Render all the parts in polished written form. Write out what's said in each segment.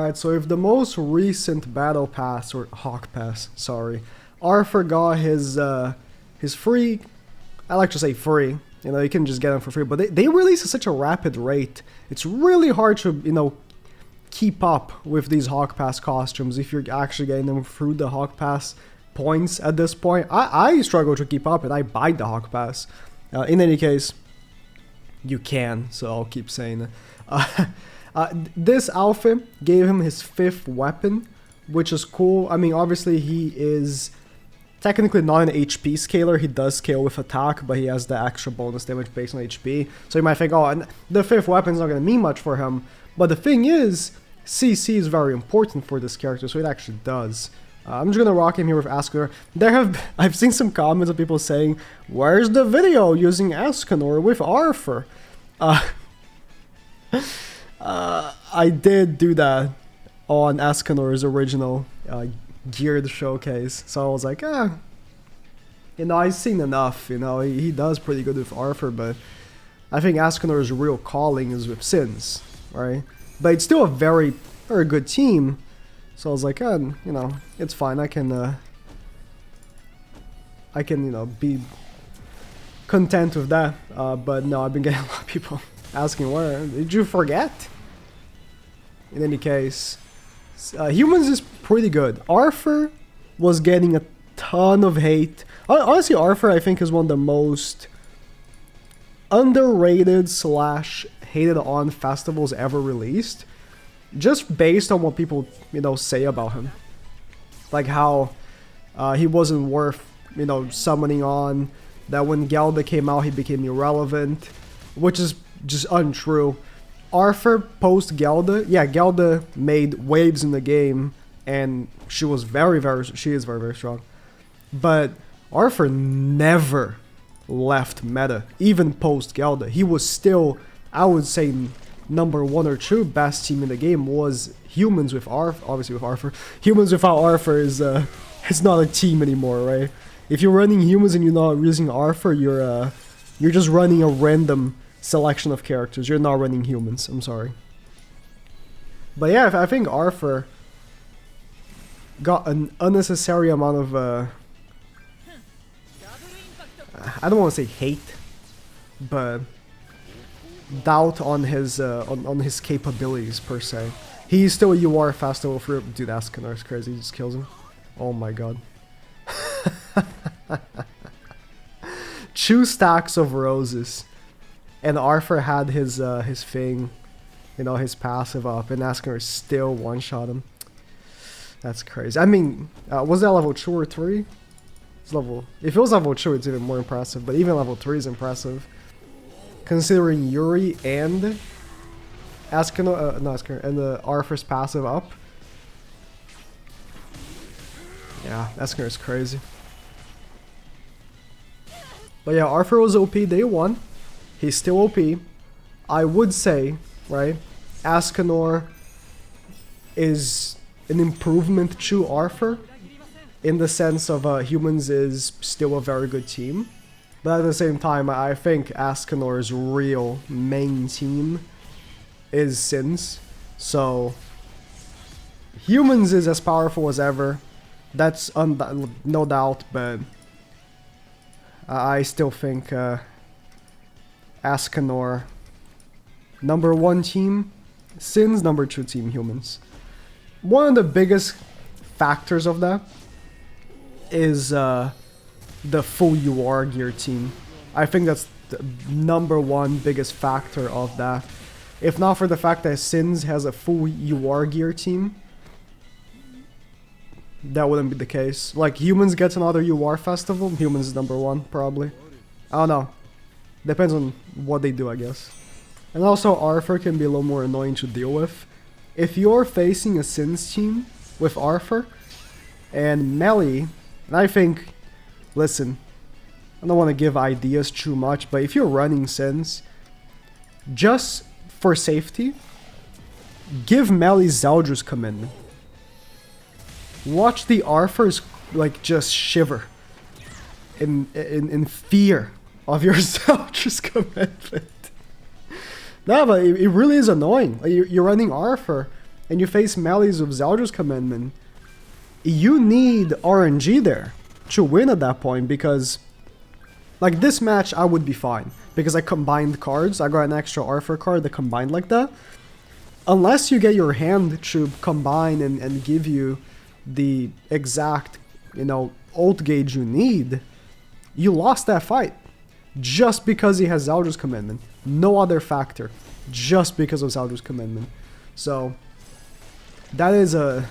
Alright, so if the most recent battle pass, or Hawk Pass, sorry, Arthur got his free, I like to say free, you know, you can just get them for free, but they release at such a rapid rate, it's really hard to, you know, keep up with these Hawk Pass costumes if you're actually getting them through the Hawk Pass points at this point. I struggle to keep up and I buy the Hawk Pass. In any case, you can, so I'll keep saying it. This outfit gave him his 5th weapon, which is cool. I mean, obviously he is technically not an HP scaler. He does scale with attack, but he has the extra bonus damage based on HP. So you might think, oh, and the 5th weapon is not going to mean much for him. But the thing is, CC is very important for this character, so it actually does. I'm just gonna rock him here with Ascanor. I've seen some comments of people saying, "Where's the video using Ascanor with Arthur?" I did do that on Ascanor's original geared showcase, so I was like, you know, I've seen enough. You know, he does pretty good with Arthur, but I think Ascanor's real calling is with Sins, right? But it's still a very, very good team. So I was like, you know, it's fine. I can, you know, be content with that. But no, I've been getting a lot of people asking, where did you forget? In any case, Humans is pretty good. Arthur was getting a ton of hate. Honestly, Arthur, I think, is one of the most underrated / hated on festivals ever released. Just based on what people, you know, say about him. Like how he wasn't worth, you know, summoning on. That when Gelda came out, he became irrelevant. Which is just untrue. Arthur post Gelda, yeah, Gelda made waves in the game. And she was very, very strong. But Arthur never left meta. Even post Gelda. He was still, I would say, number 1 or 2 best team in the game was Humans with Arthur. Obviously with Arthur. Humans without Arthur is it's not a team anymore, right? If you're running Humans and you're not using Arthur, you're just running a random selection of characters. You're not running Humans. I'm sorry. But yeah, I think Arthur got an unnecessary amount of I don't want to say hate, but doubt on his capabilities per se. He's still a UR festival for dude. Ascanor is crazy. He just kills him. Oh my god. 2 stacks of roses, and Arthur had his thing, you know, his passive up, and Ascanor still one-shot him. That's crazy. I mean, was that level 2 or 3? It's level. If it was level 2, it's even more impressive. But even level 3 is impressive. Considering Yuri and Ascanor, no, Ascanor, and the Arthur's passive up. Yeah, Ascanor is crazy. But yeah, Arthur was OP day 1. He's still OP. I would say, right, Ascanor is an improvement to Arthur in the sense of Humans is still a very good team. But at the same time, I think Ascanor's real main team is Sins. So, Humans is as powerful as ever. That's no doubt, but I still think Ascanor, number 1 team, Sins number 2 team, Humans. One of the biggest factors of that is the full UR gear team. I think that's the number 1 biggest factor of that. If not for the fact that Sins has a full UR gear team, that wouldn't be the case. Like, Humans gets another UR festival, Humans is number 1, probably. I don't know. Depends on what they do, I guess. And also, Arthur can be a little more annoying to deal with. If you're facing a Sins team with Arthur and Melee, and I think, listen, I don't want to give ideas too much, but if you're running Sins, just for safety, give Melee Zeldris Commandment. Watch the Arthurs like just shiver in fear of your Zeldris Commandment. No, but it really is annoying. Like, you're running Arthur, and you face melees with Zelda's Commandment, you need RNG there to win at that point, because like this match I would be fine because I combined cards. I got an extra Arthur card that combined like that. Unless you get your hand to combine and give you the exact, you know, ult gauge you need, you lost that fight just because he has Zelda's Commandment. No other factor, just because of Zelda's Commandment. So that is a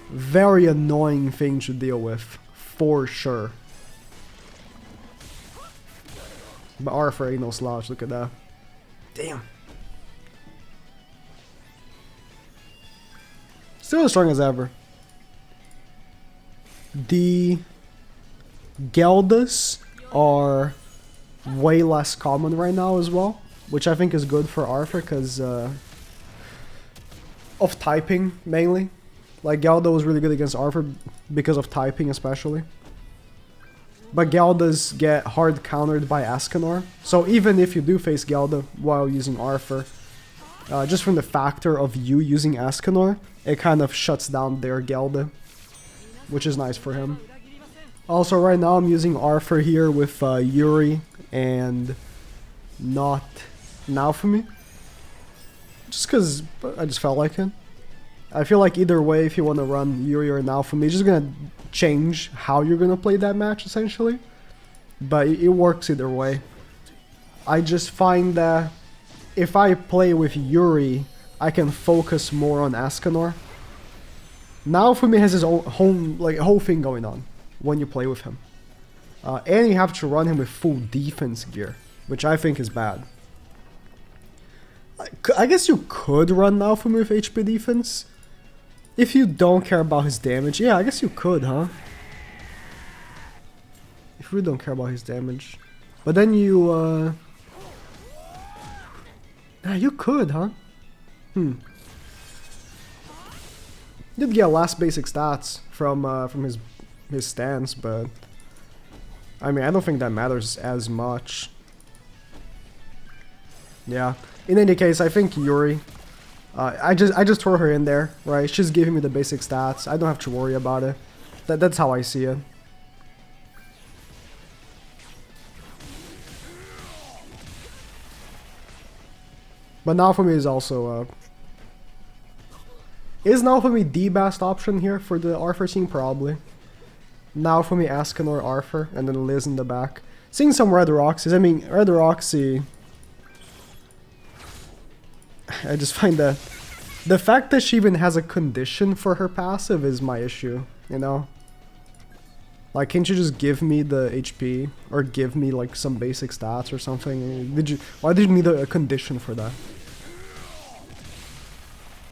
very annoying thing to deal with, for sure. But Arthur ain't no slouch, look at that. Damn. Still as strong as ever. The Geldas are way less common right now as well, which I think is good for Arthur because of typing mainly. Like Gelda was really good against Arthur because of typing especially. But Geldas get hard countered by Escanor. So even if you do face Gelda while using Arthur, just from the factor of you using Escanor, it kind of shuts down their Gelda, which is nice for him. Also right now I'm using Arthur here with Yuri and not Naofumi. Just because I just felt like it. I feel like either way, if you want to run Yuri or Naofumi, it's just going to change how you're going to play that match essentially. But it works either way. I just find that if I play with Yuri, I can focus more on Escanor. Naofumi has his own whole thing going on when you play with him. And you have to run him with full defense gear, which I think is bad. I guess you could run Naofumi with HP defense. If you don't care about his damage, yeah, I guess you could, huh? If you really don't care about his damage. But then you, yeah, you could, huh? Did get last basic stats from his stance, but I mean, I don't think that matters as much. Yeah. In any case, I think Yuri. I just throw her in there, right? She's giving me the basic stats. I don't have to worry about it. That's how I see it. But Naofumi is also is Naofumi the best option here for the Arthur team? Probably. Naofumi, Escanor, Arthur, and then Liz in the back. Seeing some Red Roxys. I mean, Red Roxy, I just find that the fact that she even has a condition for her passive is my issue, you know? Like, can't you just give me the HP? Or give me, like, some basic stats or something? Why did you need a condition for that?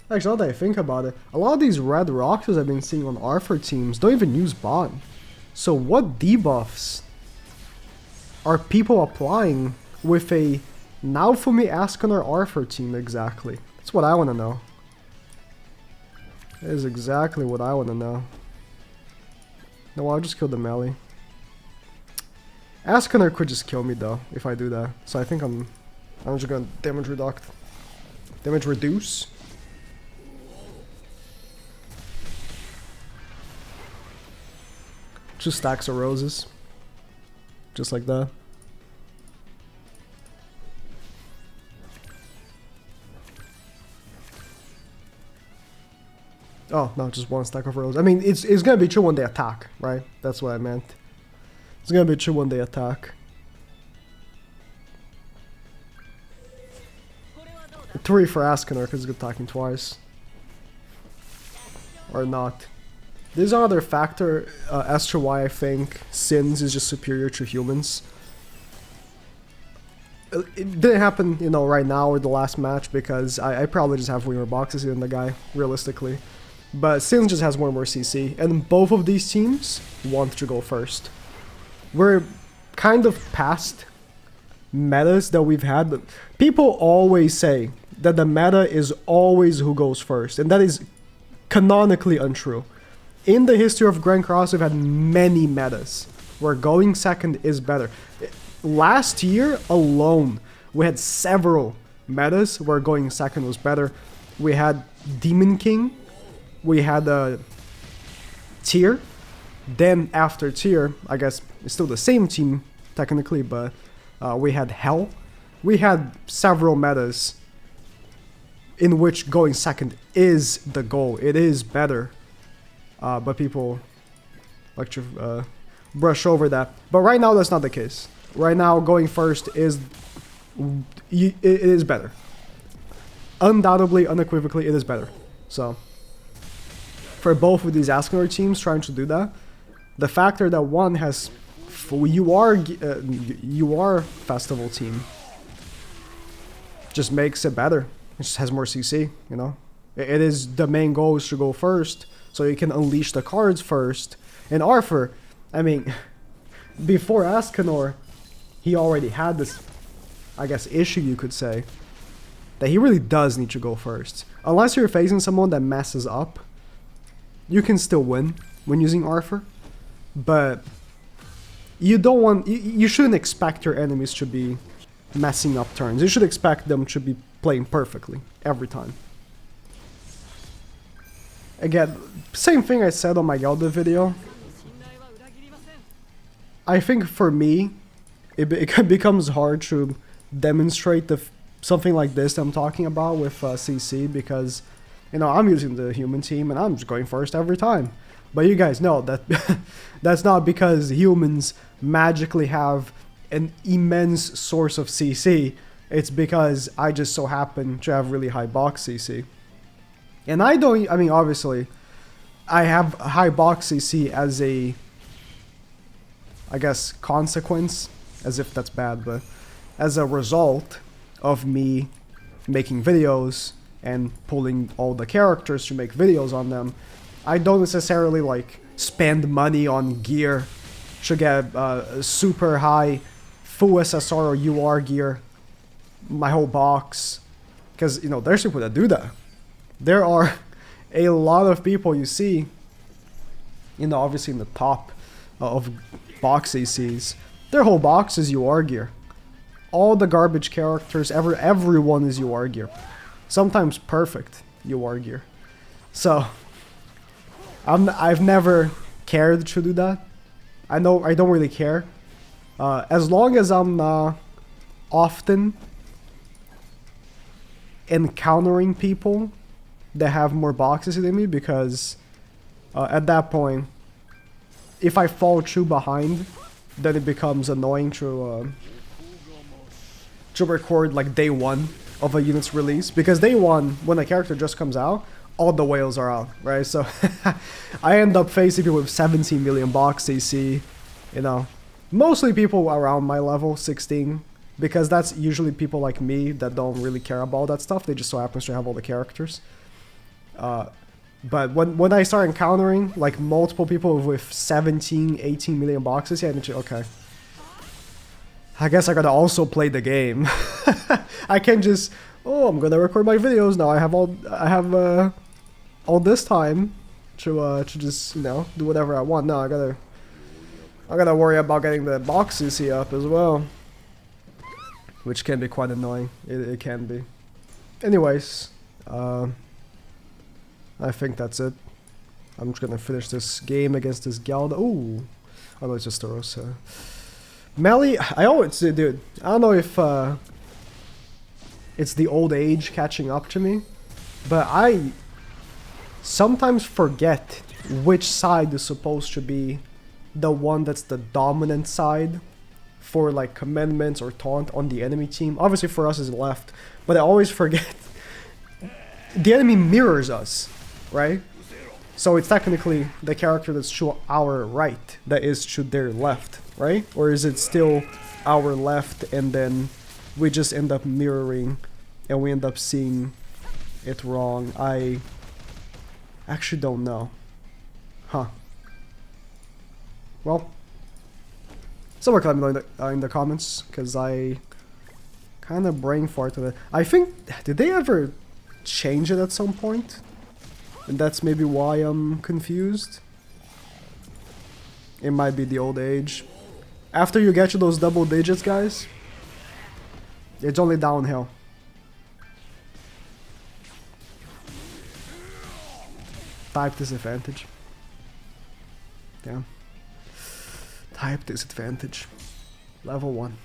Actually, now that I think about it, a lot of these Red Roxas I've been seeing on Arthur teams don't even use bot. So what debuffs are people applying with a Naofumi, Escanor, Arthur team exactly? That's what I want to know. That is exactly what I want to know. No, I'll just kill the melee. Escanor could just kill me though, if I do that. So I think I'm just gonna damage reduce. Just stacks of roses. Just like that. Oh, no, just one stack of roses. I mean, it's gonna be true when they attack, right? That's what I meant. It's gonna be true when they attack. 3 for Escanor, because it's attacking twice. Or not. There's another factor as to why I think Sins is just superior to humans. It didn't happen, you know, right now or the last match because I probably just have way more boxes than the guy, realistically. But Sins just has more CC, and both of these teams want to go first. We're kind of past metas that we've had, but people always say that the meta is always who goes first, and that is canonically untrue. In the history of Grand Cross, we've had many metas where going second is better. Last year alone, we had several metas where going second was better. we had Demon King, we had Tier, then after Tier, I guess it's still the same team technically, but we had Hell. We had several metas in which going second is the goal. It is better, but people like to brush over that. But right now, that's not the case. Right now, going first is it is better. Undoubtedly, unequivocally, it is better. So, for both of these Askinor teams trying to do that, the factor that one has you are festival team just makes it better. It just has more CC, you know. It is the main goal is to go first, so you can unleash the cards first. And Arthur, I mean, before Askinor, he already had this, I guess, issue you could say, that he really does need to go first. Unless you're facing someone that messes up, you can still win when using Arthur, but you don't want, you shouldn't expect your enemies to be messing up turns. You should expect them to be playing perfectly every time. Again, same thing I said on my Gelda video. I think for me, it becomes hard to demonstrate something like this that I'm talking about with CC, because, you know, I'm using the human team and I'm just going first every time. But you guys know that that's not because humans magically have an immense source of CC. It's because I just so happen to have really high box CC. And I mean, obviously, I have high box CC as a, I guess, consequence, as if that's bad, but as a result of me making videos and pulling all the characters to make videos on them. I don't necessarily like spend money on gear to get super high full SSR or UR gear, my whole box, because, you know, there's people that do that. There are a lot of people you see, you know, obviously in the top of box ACs, their whole box is UR gear. All the garbage characters, everyone is UR gear. Sometimes perfect UR gear. So, I've never cared to do that. I know I don't really care. As long as I'm often encountering people that have more boxes than me, because at that point, if I fall too behind, then it becomes annoying to record like day one of a unit's release, because day one, when a character just comes out, all the whales are out, right? So I end up facing people with 17 million box CC, you know, mostly people around my level, 16, because that's usually people like me that don't really care about that stuff. They just so happens to have all the characters. But when I start encountering like multiple people with 17, 18 million boxes, yeah, I need to, okay, I guess I gotta also play the game. I can't just, oh, I'm gonna record my videos now. I have all this time to just, you know, do whatever I want. No, I gotta worry about getting the box CC up as well, which can be quite annoying. It can be. Anyways, I think that's it. I'm just gonna finish this game against this Galda. Ooh, oh no, it's just Torosa. Melee, I always, dude, I don't know if it's the old age catching up to me, but I sometimes forget which side is supposed to be the one that's the dominant side for like commandments or taunt on the enemy team. Obviously for us is left, but I always forget the enemy mirrors us, right? So it's technically the character that's to our right that is to their left, right? Or is it still our left and then we just end up mirroring and we end up seeing it wrong? I actually don't know. Huh. Well, someone let me know in the comments, because I kind of brain farted it. I think, did they ever change it at some point? And that's maybe why I'm confused. It might be the old age. After you get to those double digits, guys, it's only downhill. Type disadvantage. Damn. Type disadvantage. Level 1.